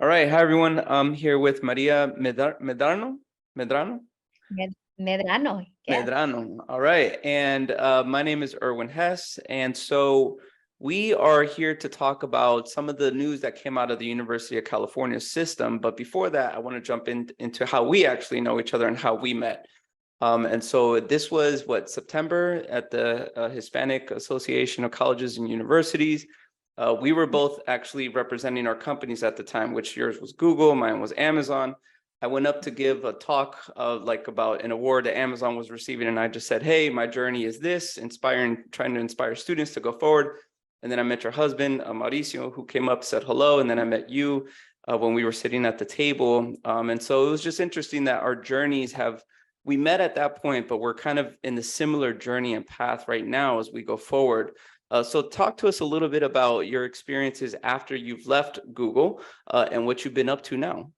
All right. Hi, everyone. I'm here with Maria Medrano. Medrano? Medrano, yes. Medrano. All right. And my name is Erwin Hesse. And so we are here to talk about some of the news that came out of the University of California system. But before that, I want to jump into how we actually know each other and how we met. And so this was September at the Hispanic Association of Colleges and Universities. We were both actually representing our companies at the time, which yours was Google, mine was Amazon. I went up to give a talk about an award that Amazon was receiving, and I just said, hey, my journey is this, trying to inspire students to go forward. And then I met your husband, Mauricio, who came up, said hello, and then I met you when we were sitting at the table. And so it was just interesting that our journeys we met at that point, but we're kind of in the similar journey and path right now as we go forward. So talk to us a little bit about your experiences after you've left Google and what you've been up to now.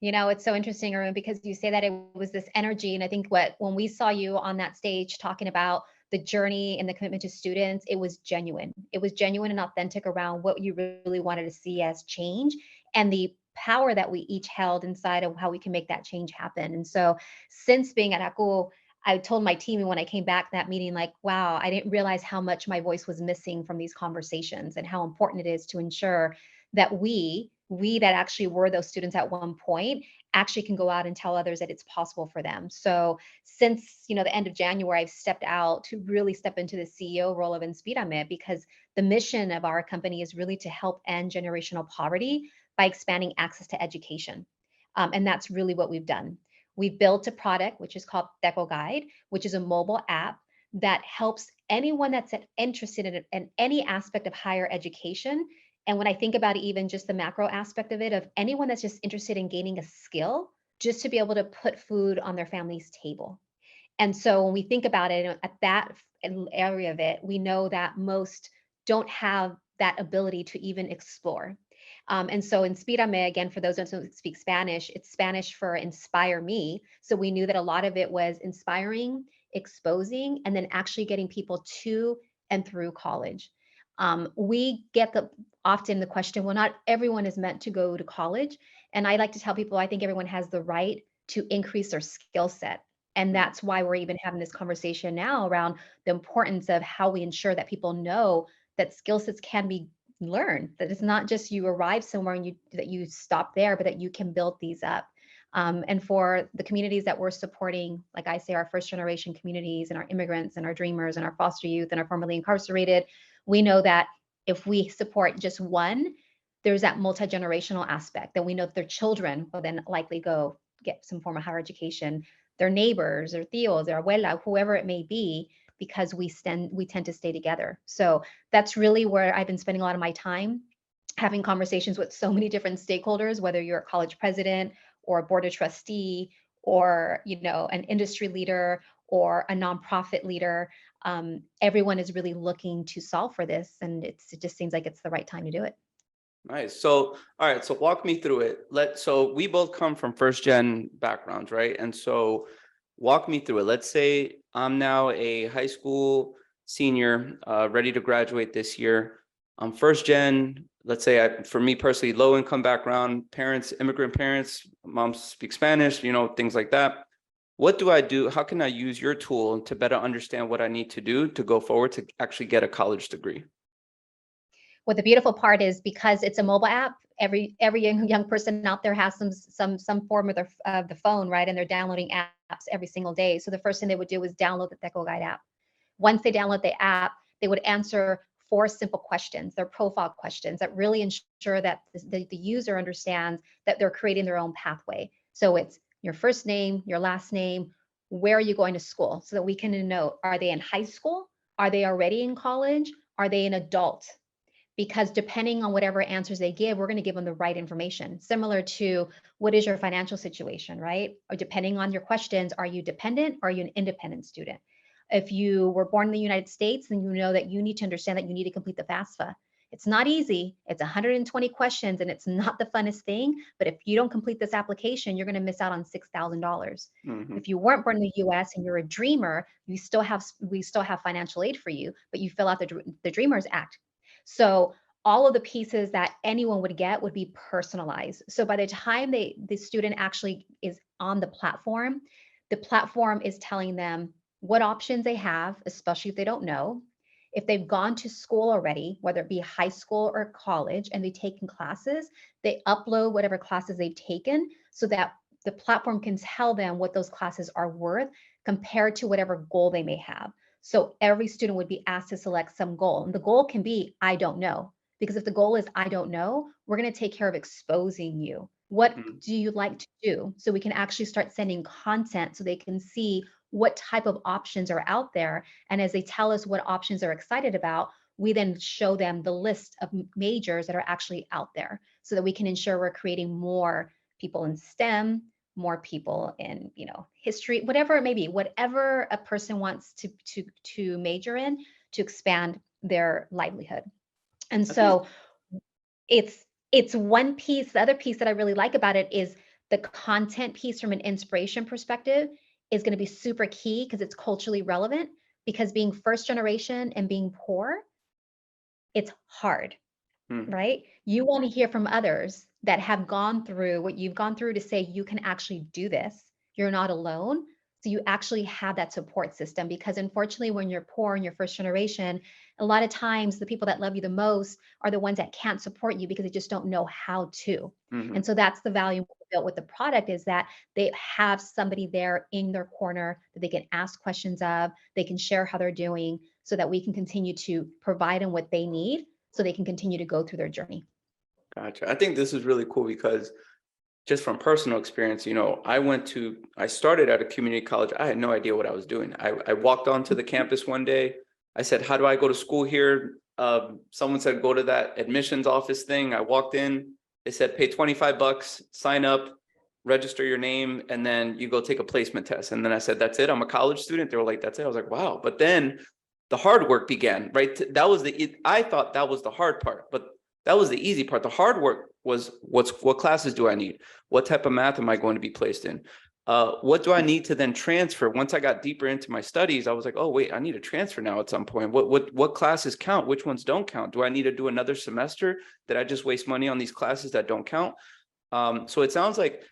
You know, it's so interesting, Erwin, because you say that it was this energy. And I think when we saw you on that stage talking about the journey and the commitment to students, it was genuine. It was genuine and authentic around what you really wanted to see as change and the power that we each held inside of how we can make that change happen. And so since being at ACU, I told my team when I came back that meeting, like, wow, I didn't realize how much my voice was missing from these conversations and how important it is to ensure that we that actually were those students at one point actually can go out and tell others that it's possible for them. So since the end of January, I've stepped out to really step into the CEO role of Inspirame, because the mission of our company is really to help end generational poverty by expanding access to education. And that's really what we've done. We've built a product which is called Teco Guide, which is a mobile app that helps anyone that's interested in any aspect of higher education. And when I think about it, even just the macro aspect of it, of anyone that's just interested in gaining a skill, just to be able to put food on their family's table. And so when we think about it at that area of it, we know that most don't have that ability to even explore. And so Inspirame, again, for those who don't speak Spanish, it's Spanish for inspire me. So we knew that a lot of it was inspiring, exposing, and then actually getting people to and through college. We get often the question, well, not everyone is meant to go to college. And I like to tell people, I think everyone has the right to increase their skill set. And that's why we're even having this conversation now around the importance of how we ensure that people know that skill sets can be learned, that it's not just you arrive somewhere and that you stop there, but that you can build these up. And for the communities that we're supporting, like I say, our first generation communities and our immigrants and our dreamers and our foster youth and our formerly incarcerated, we know that if we support just one, there's that multi-generational aspect that we know that their children will then likely go get some form of higher education, their neighbors, their tios, their abuela, whoever it may be, because we tend to stay together. So that's really where I've been spending a lot of my time, having conversations with so many different stakeholders, whether you're a college president or a board of trustee or an industry leader or a nonprofit leader. Everyone is really looking to solve for this, and it just seems like it's the right time to do it. Nice. So, all right. So walk me through it. So we both come from first gen backgrounds, right? And so walk me through it. Let's say I'm now a high school senior, ready to graduate this year. I'm first gen. Let's say for me personally, low income background, parents, immigrant parents, mom speaks Spanish, things like that. What do I do? How can I use your tool to better understand what I need to do to go forward to actually get a college degree? Well, the beautiful part is because it's a mobile app, every young person out there has some form of the phone, right? And they're downloading apps every single day. So the first thing they would do is download the Teco Guide app. Once they download the app, they would answer 4 simple questions, their profile questions that really ensure that the user understands that they're creating their own pathway. So it's your first name, your last name, where are you going to school, so that we can know, are they in high school? Are they already in college? Are they an adult? Because depending on whatever answers they give, we're going to give them the right information. Similar to what is your financial situation, right? Or depending on your questions, are you dependent or are you an independent student? If you were born in the United States, then you know that you need to understand that you need to complete the FAFSA. It's not easy. It's 120 questions and it's not the funnest thing. But if you don't complete this application, you're going to miss out on $6,000. If you weren't born in the US and you're a dreamer, we still have financial aid for you, but you fill out the Dreamers Act. So all of the pieces that anyone would get would be personalized. So by the time the student actually is on the platform is telling them what options they have, especially if they don't know. If they've gone to school already, whether it be high school or college, and they've taken classes, they upload whatever classes they've taken so that the platform can tell them what those classes are worth compared to whatever goal they may have. So every student would be asked to select some goal. And the goal can be, I don't know. Because if the goal is, I don't know, we're going to take care of exposing you. What Mhm. do you like to do? So we can actually start sending content so they can see what type of options are out there. And as they tell us what options they're excited about, we then show them the list of majors that are actually out there so that we can ensure we're creating more people in STEM, more people in, history, whatever it may be, whatever a person wants to major in to expand their livelihood. And I think so it's one piece. The other piece that I really like about it is the content piece from an inspiration perspective is going to be super key because it's culturally relevant, because being first generation and being poor, it's hard, mm, right? You want to hear from others that have gone through what you've gone through to say you can actually do this. You're not alone. So you actually have that support system, because unfortunately, when you're poor and you're first generation, a lot of times the people that love you the most are the ones that can't support you because they just don't know how to. And mhm. so that's the value built with the product, is that they have somebody there in their corner that they can ask questions of, they can share how they're doing so that we can continue to provide them what they need so they can continue to go through their journey. Gotcha. I think this is really cool because just from personal experience, I started at a community college. I had no idea what I was doing. I walked onto the campus one day. I said, how do I go to school here? Someone said, go to that admissions office thing. I walked in. They said, pay 25 bucks, sign up, register your name, and then you go take a placement test. And then I said, that's it. I'm a college student. They were like, that's it. I was like, wow. But then the hard work began, right? I thought that was the hard part, but that was the easy part. The hard work was what classes do I need? What type of math am I going to be placed in? What do I need to then transfer? Once I got deeper into my studies, I was like, oh wait, I need to transfer now at some point. What classes count? Which ones don't count? Do I need to do another semester? Did I just waste money on these classes that don't count? So it sounds like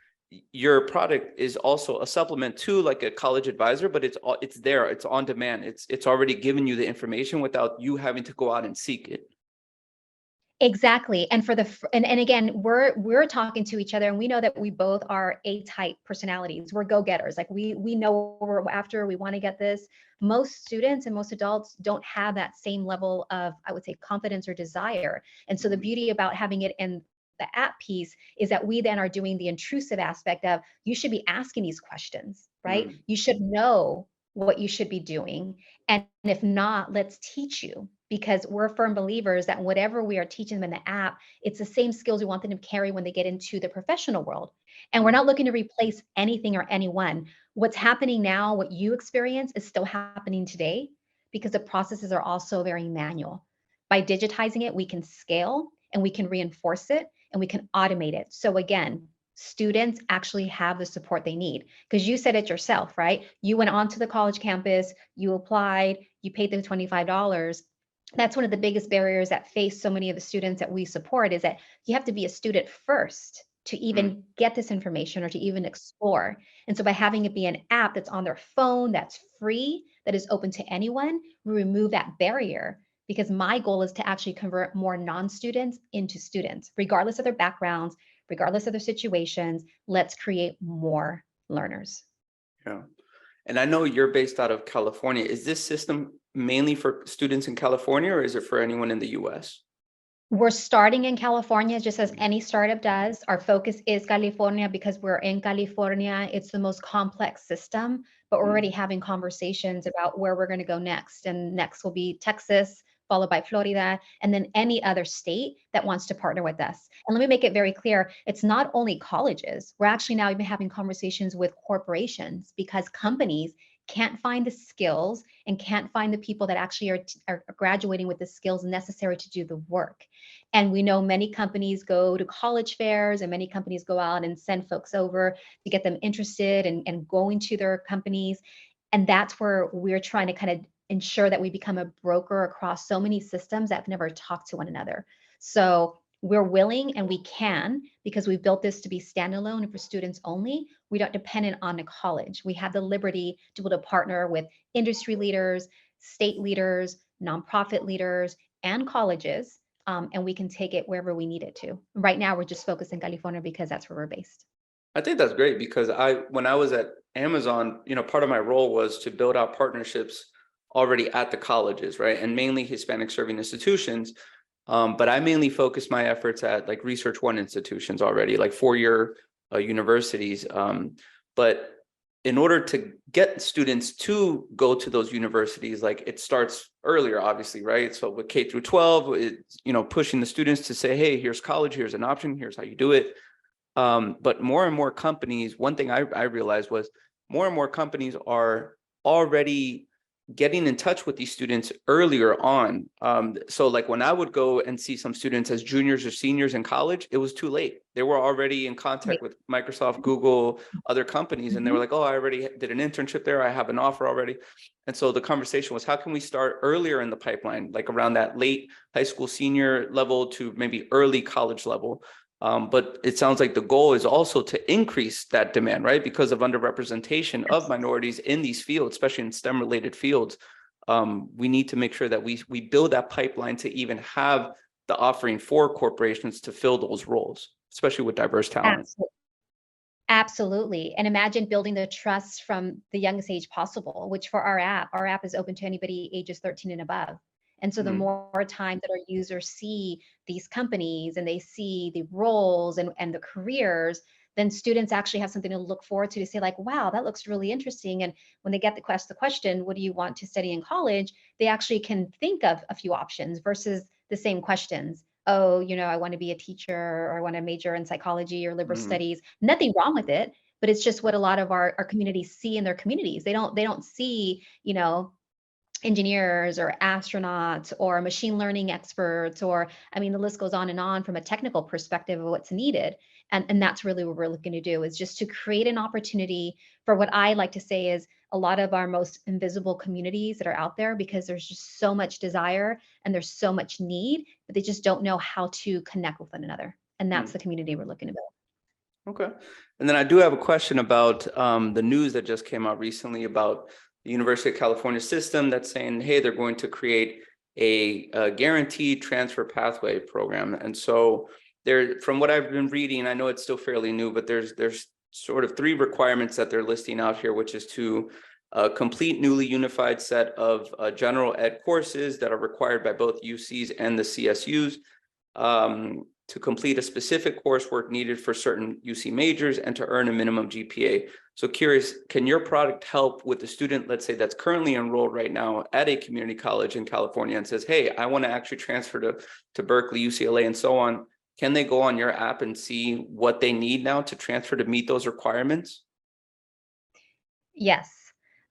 your product is also a supplement to like a college advisor, but it's there, it's on demand. It's already given you the information without you having to go out and seek it. Exactly. And and again, we're talking to each other, and we know that we both are A-type personalities. We're go-getters. Like we know what we're after, we want to get this. Most students and most adults don't have that same level of, I would say, confidence or desire. And so the Mhm. beauty about having it in the app piece is that we then are doing the intrusive aspect of, you should be asking these questions, right? Mm, You should know what you should be doing. And if not, let's teach you, because we're firm believers that whatever we are teaching them in the app, it's the same skills we want them to carry when they get into the professional world. And we're mm, not looking to replace anything or anyone. What's happening now, what you experience, is still happening today because the processes are also very manual. By digitizing it, we can scale and we can reinforce it and we can automate it. So again, students actually have the support they need, because you said it yourself, right? You went onto the college campus, you applied, you paid the $25. That's one of the biggest barriers that face so many of the students that we support, is that you have to be a student first to mm. even get this information or to even explore. And so by having it be an app that's on their phone, that's free, that is open to anyone, we remove that barrier, because my goal is to actually convert more non-students into students, regardless of their backgrounds, regardless of their situations. Let's create more learners. Yeah. And I know you're based out of California. Is this system mainly for students in California, or is it for anyone in the US? We're starting in California, just as Mm, any startup does. Our focus is California because we're in California. It's the most complex system, but we're already mm, having conversations about where we're going to go next. And next will be Texas, followed by Florida, and then any other state that wants to partner with us. And let me make it very clear, it's not only colleges. We're actually now even having conversations with corporations, because companies can't find the skills and can't find the people that actually are graduating with the skills necessary to do the work. And we know many companies go to college fairs, and many companies go out and send folks over to get them interested and going to their companies. And that's where we're trying to kind of ensure that we become a broker across so many systems that have never talked to one another. So we're willing and we can, because we've built this to be standalone and for students only. We don't depend on a college. We have the liberty to be able to partner with industry leaders, state leaders, nonprofit leaders, and colleges, and we can take it wherever we need it to. Right now, we're just focused in California because that's where we're based. I think that's great because when I was at Amazon, part of my role was to build out partnerships already at the colleges, right? And mainly Hispanic serving institutions. But I mainly focus my efforts at like Research One institutions already, like four-year universities. But in order to get students to go to those universities, like it starts earlier, obviously, right? So with K through 12, it's, pushing the students to say, hey, here's college, here's an option, here's how you do it. But more and more companies, one thing I realized was more and more companies are already getting in touch with these students earlier on. So like when I would go and see some students as juniors or seniors in college, it was too late. They were already in contact with Microsoft, Google, other companies, and they were like, oh, I already did an internship there. I have an offer already. And so the conversation was, how can we start earlier in the pipeline, like around that late high school senior level to maybe early college level? But it sounds like the goal is also to increase that demand, right? Because of underrepresentation of minorities in these fields, especially in STEM related fields. We need to make sure that we build that pipeline to even have the offering for corporations to fill those roles, especially with diverse talent. Absolutely. Absolutely. And imagine building the trust from the youngest age possible, which for our app is open to anybody ages 13 and above. And so the more time that our users see these companies and they see the roles and the careers, then students actually have something to look forward to say like, wow, that looks really interesting. And when they get the question, what do you want to study in college? They actually can think of a few options versus the same questions. Oh, I want to be a teacher, or I want to major in psychology or liberal studies. Nothing wrong with it, but it's just what a lot of our communities see in their communities. They don't see, engineers or astronauts or machine learning experts, or I mean the list goes on and on from a technical perspective of what's needed. And that's really what we're looking to do, is just to create an opportunity for what I like to say is a lot of our most invisible communities that are out there, because there's just so much desire and there's so much need, but they just don't know how to connect with one another. And that's the community we're looking to build. Okay. And then I do have a question about the news that just came out recently about the University of California system that's saying, hey, they're going to create a guaranteed transfer pathway program. And so there, from what I've been reading, I know it's still fairly new, but there's sort of three requirements that they're listing out here, which is to complete newly unified set of general ed courses that are required by both UCs and the CSUs, to complete a specific coursework needed for certain UC majors, and to earn a minimum GPA. So curious, can your product help with the student, let's say, that's currently enrolled right now at a community college in California and says, hey, I want to actually transfer to Berkeley, UCLA, and so on. Can they go on your app and see what they need now to transfer to meet those requirements? Yes.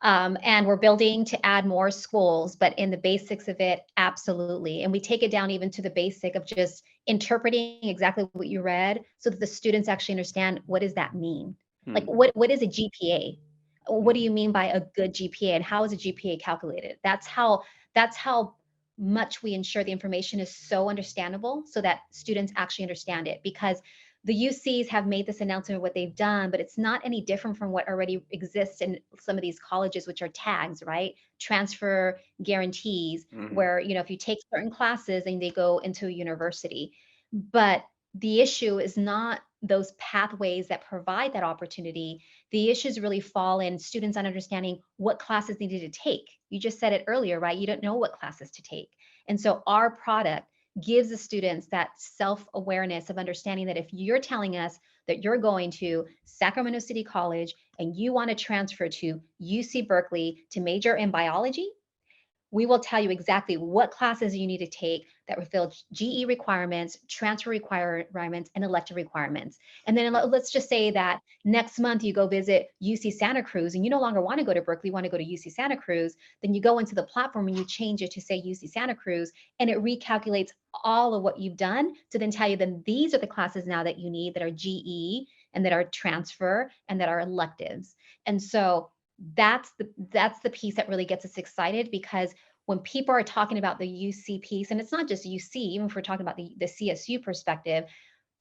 And we're building to add more schools, but in the basics of it, absolutely. And we take it down even to the basic of just interpreting exactly what you read so that the students actually understand, what does that mean? Like, what is a GPA? What do you mean by a good GPA, and how is a GPA calculated? That's how much we ensure the information is so understandable so that students actually understand it, because the UCs have made this announcement of what they've done, but it's not any different from what already exists in some of these colleges, which are tags, right? Transfer guarantees, where, if you take certain classes and they go into a university. But the issue is not those pathways that provide that opportunity. The issues really fall in students not understanding what classes they need to take. You just said it earlier, right? You don't know what classes to take. And so our product gives the students that self-awareness of understanding that if you're telling us that you're going to Sacramento City College and you want to transfer to UC Berkeley to major in biology, we will tell you exactly what classes you need to take that fulfill GE requirements, transfer requirements, and elective requirements. And then let's just say that next month you go visit UC Santa Cruz and you no longer want to go to Berkeley, you want to go to UC Santa Cruz. Then you go into the platform and you change it to say UC Santa Cruz, and it recalculates all of what you've done to then tell you then these are the classes now that you need that are GE and that are transfer and that are electives. And so that's the piece that really gets us excited, because when people are talking about the UC piece, and it's not just UC, even if we're talking about the CSU perspective,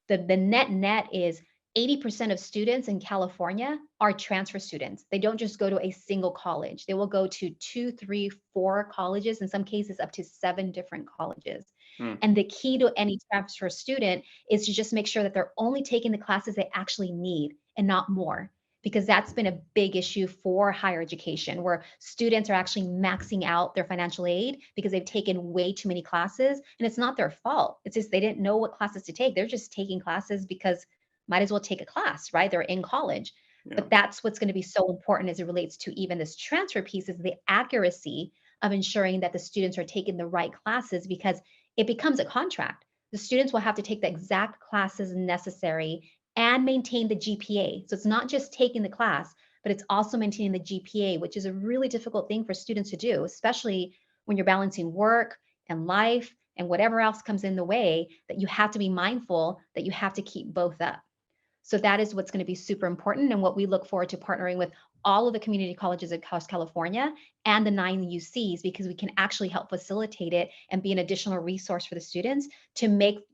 the net is 80% of students in California are transfer students. They don't just go to a single college. They will go to 2, 3, 4 colleges, in some cases up to 7 different colleges. Hmm. And the key to any transfer student is to just make sure that they're only taking the classes they actually need and not more, because that's been a big issue for higher education, where students are actually maxing out their financial aid because they've taken way too many classes, and it's not their fault. It's just they didn't know what classes to take. They're just taking classes because might as well take a class, right? They're in college. Yeah. But that's what's going to be so important as it relates to even this transfer piece, is the accuracy of ensuring that the students are taking the right classes, because it becomes a contract. The students will have to take the exact classes necessary and maintain the GPA. So it's not just taking the class, but it's also maintaining the GPA, which is a really difficult thing for students to do, especially when you're balancing work and life and whatever else comes in the way, that you have to be mindful that you have to keep both up. So that is what's going to be super important, and what we look forward to partnering with all of the community colleges across California and the 9 UCs, because we can actually help facilitate it and be an additional resource for the students to make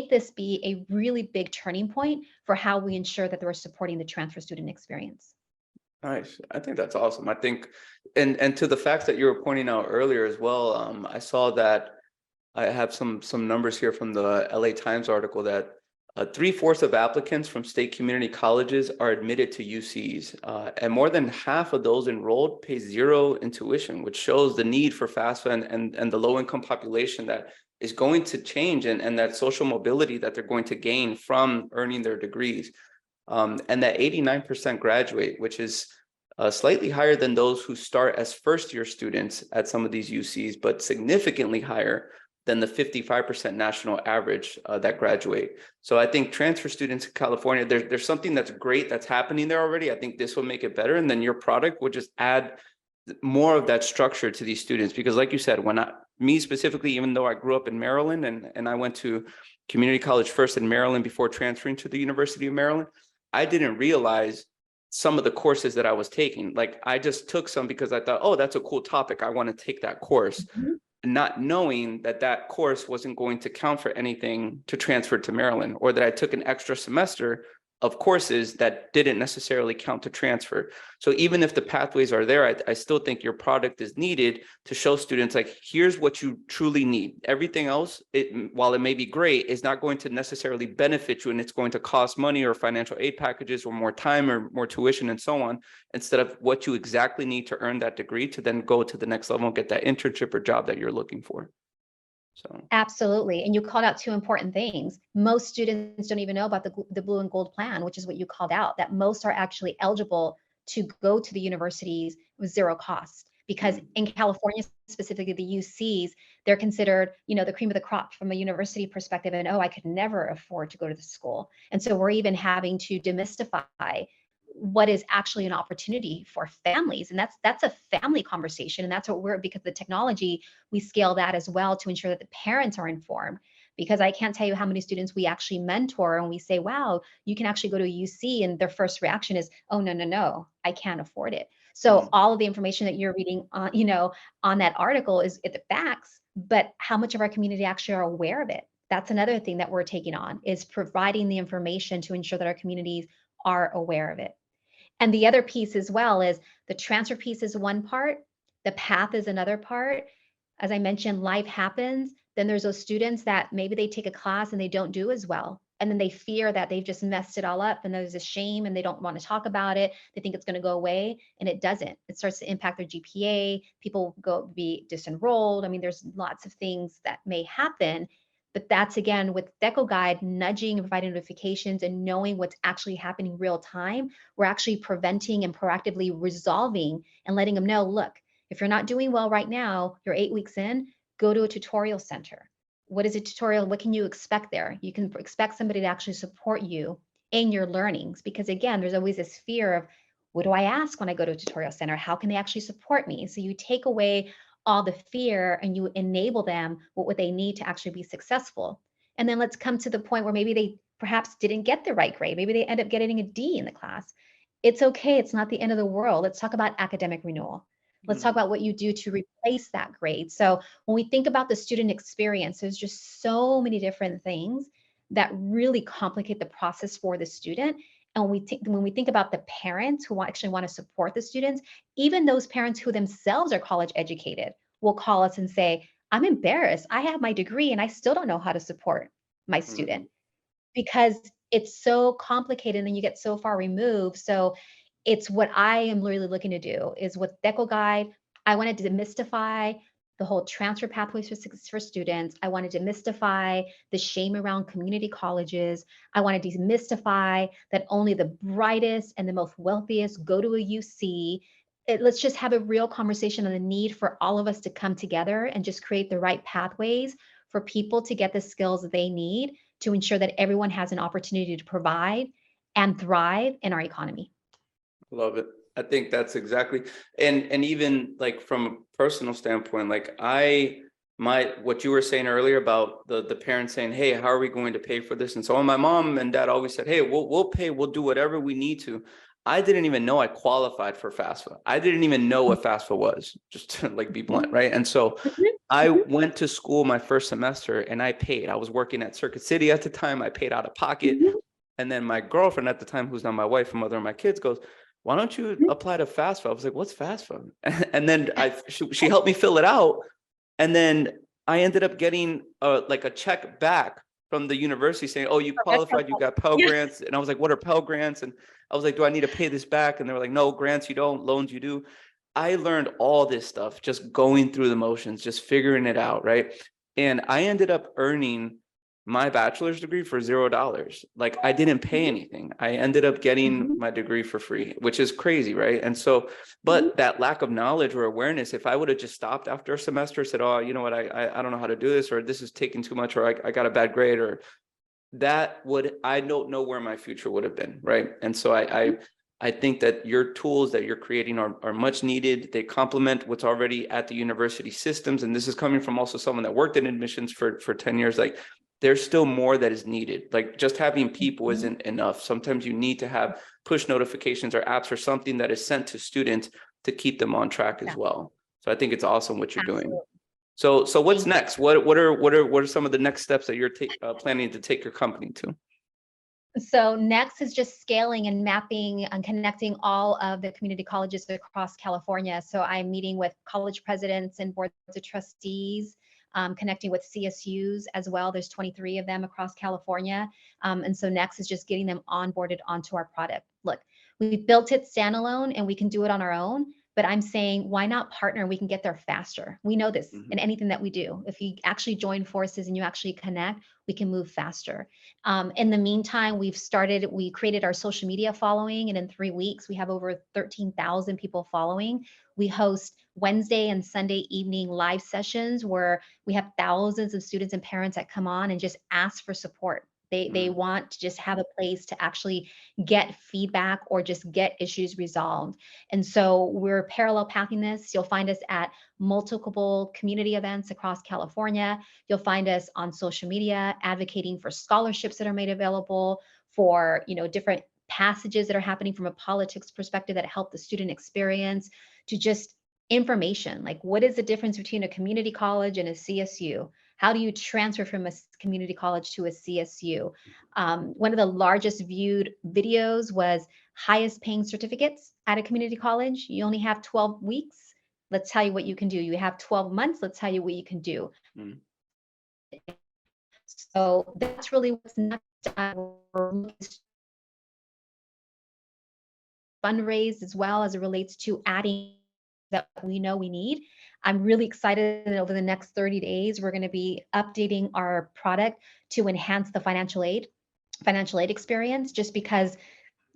this be a really big turning point for how we ensure that we're supporting the transfer student experience. Nice. I think that's awesome. I think, and to the facts that you were pointing out earlier as well, I saw that I have some numbers here from the LA Times article that 3/4 of applicants from state community colleges are admitted to UCs, and more than half of those enrolled pay zero in tuition, which shows the need for FAFSA and the low income population that is going to change, and that social mobility that they're going to gain from earning their degrees. And that 89% graduate, which is slightly higher than those who start as first-year students at some of these UCs, but significantly higher than the 55% national average that graduate. So I think transfer students in California, there's something that's great that's happening there already. I think this will make it better, and then your product will just add more of that structure to these students. Because like you said, me specifically, even though I grew up in Maryland and I went to community college first in Maryland before transferring to the University of Maryland, I didn't realize some of the courses that I was taking. Like, I just took some because I thought, oh, that's a cool topic, I want to take that course, not knowing that that course wasn't going to count for anything to transfer to Maryland, or that I took an extra semester of courses that didn't necessarily count to transfer. So even if the pathways are there, I still think your product is needed to show students, like, here's what you truly need. Everything else, while it may be great, is not going to necessarily benefit you, and it's going to cost money or financial aid packages or more time or more tuition and so on, instead of what you exactly need to earn that degree to then go to the next level and get that internship or job that you're looking for. So Absolutely. And you called out 2 important things. Most students don't even know about the blue and gold plan, which is what you called out, that most are actually eligible to go to the universities with zero cost. Because in California, specifically the UCs, they're considered, the cream of the crop from a university perspective. And, oh, I could never afford to go to the school. And so we're even having to demystify what is actually an opportunity for families. And that's a family conversation. And that's what because of the technology, we scale that as well to ensure that the parents are informed. Because I can't tell you how many students we actually mentor and we say, wow, you can actually go to a UC, and their first reaction is, oh, no, I can't afford it. So all of the information that you're reading on, on that article is the facts, but how much of our community actually are aware of it? That's another thing that we're taking on, is providing the information to ensure that our communities are aware of it. And the other piece as well is the transfer piece is one part, the path is another part. As I mentioned, life happens. Then there's those students that maybe they take a class and they don't do as well. And then they fear that they've just messed it all up, and there's a shame and they don't want to talk about it. They think it's going to go away, and it doesn't. It starts to impact their GPA. People be disenrolled. I mean, there's lots of things that may happen. But that's, again, with Deco Guide, nudging and providing notifications and knowing what's actually happening real time, we're actually preventing and proactively resolving and letting them know, look, if you're not doing well right now, you're 8 weeks in, go to a tutorial center. What is a tutorial? What can you expect there? You can expect somebody to actually support you in your learnings, because again, there's always this fear of, what do I ask when I go to a tutorial center? How can they actually support me? So you take away all the fear and you enable them with what they need to actually be successful. And then let's come to the point where maybe they perhaps didn't get the right grade. Maybe they end up getting a D in the class. It's okay. It's not the end of the world. Let's talk about academic renewal. Let's talk about what you do to replace that grade. So when we think about the student experience, there's just so many different things that really complicate the process for the student. And when we think about the parents who actually want to support the students, even those parents who themselves are college educated will call us and say, I'm embarrassed. I have my degree and I still don't know how to support my Mhm. student because it's so complicated and you get so far removed. So it's what I am really looking to do is with Deco Guide, I wanted to demystify the whole transfer pathways for students. I wanted to demystify the shame around community colleges. I wanted to demystify that only the brightest and the most wealthiest go to a UC. Let's just have a real conversation on the need for all of us to come together and just create the right pathways for people to get the skills that they need to ensure that everyone has an opportunity to provide and thrive in our economy. Love it. I think that's exactly, and even like from a personal standpoint, like what you were saying earlier about the parents saying, hey, how are we going to pay for this? And so on, my mom and dad always said, hey, we'll pay, we'll do whatever we need to. I didn't even know I qualified for FAFSA. I didn't even know what FAFSA was, just to like be blunt, right? And so I went to school my first semester and I paid. I was working at Circuit City at the time. I paid out of pocket. And then my girlfriend at the time, who's now my wife and mother of my kids, goes, why don't you apply to FAFSA? I was like, what's FAFSA? And then she helped me fill it out. And then I ended up getting like a check back from the university saying, oh, you Oh, that's qualified, you helpful. got Pell Yeah. Grants. And I was like, what are Pell Grants? And I was like, do I need to pay this back? And they were like, no, grants you don't, loans you do. I learned all this stuff just going through the motions, just figuring it out, right? And I ended up earning my bachelor's degree for $0. Like I didn't pay Mhm, anything. I ended up getting mhm, my degree for free, which is crazy, right? And so, mhm. but that lack of knowledge or awareness, if I would have just stopped after a semester, said, oh, you know what, I don't know how to do this, or this is taking too much, or I got a bad grade, or that would, I don't know where my future would have been, right? And so I think that your tools that you're creating are much needed. They complement what's already at the university systems. And this is coming from also someone that worked in admissions for 10 years. Like there's still more that is needed. Like just having people Mhm. isn't enough. Sometimes you need to have push notifications or apps or something that is sent to students to keep them on track as Yeah, well. So I think it's awesome what you're doing. absolutely. So what's Thank you. next? What are some of the next steps that you're planning to take your company to? So next is just scaling and mapping and connecting all of the community colleges across California. So I'm meeting with college presidents and boards of trustees, connecting with CSUs as well. There's 23 of them across California. And so next is just getting them onboarded onto our product. Look, we built it standalone and we can do it on our own. But I'm saying, why not partner? We can get there faster. We know this in Mhm. anything that we do. If you actually join forces and you actually connect, we can move faster. In the meantime, we created our social media following, and in 3 weeks, we have over 13,000 people following. We host Wednesday and Sunday evening live sessions where we have thousands of students and parents that come on and just ask for support. They Mm. want to just have a place to actually get feedback or just get issues resolved. And so we're parallel pathing this. You'll find us at multiple community events across California. You'll find us on social media advocating for scholarships that are made available, for different passages that are happening from a politics perspective that help the student experience, to just information like what is the difference between a community college and a CSU? How do you transfer from a community college to a CSU? One of the largest viewed videos was highest paying certificates at a community college. You only have 12 weeks. Let's tell you what you can do. You have 12 months. Let's tell you what you can do. Mm. So that's really what's next. We're looking to fundraise as well as it relates to adding that we know we need. I'm really excited that over the next 30 days, we're going to be updating our product to enhance the financial aid experience, just because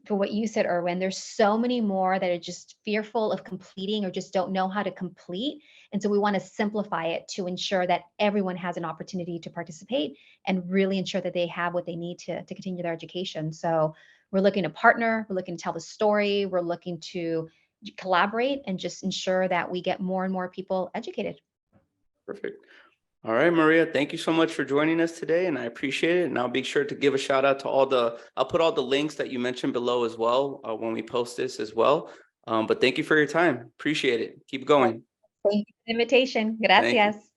for what you said, Erwin, there's so many more that are just fearful of completing or just don't know how to complete. And so we want to simplify it to ensure that everyone has an opportunity to participate and really ensure that they have what they need to continue their education. So we're looking to partner, we're looking to tell the story, we're looking to collaborate and just ensure that we get more and more people educated. Perfect. All right, Maria, thank you so much for joining us today, and I appreciate it. And I'll be sure to give a shout out to I'll put all the links that you mentioned below as well when we post this as well. But thank you for your time. Appreciate it. Keep going. Thank you for the invitation. Thank you. Gracias.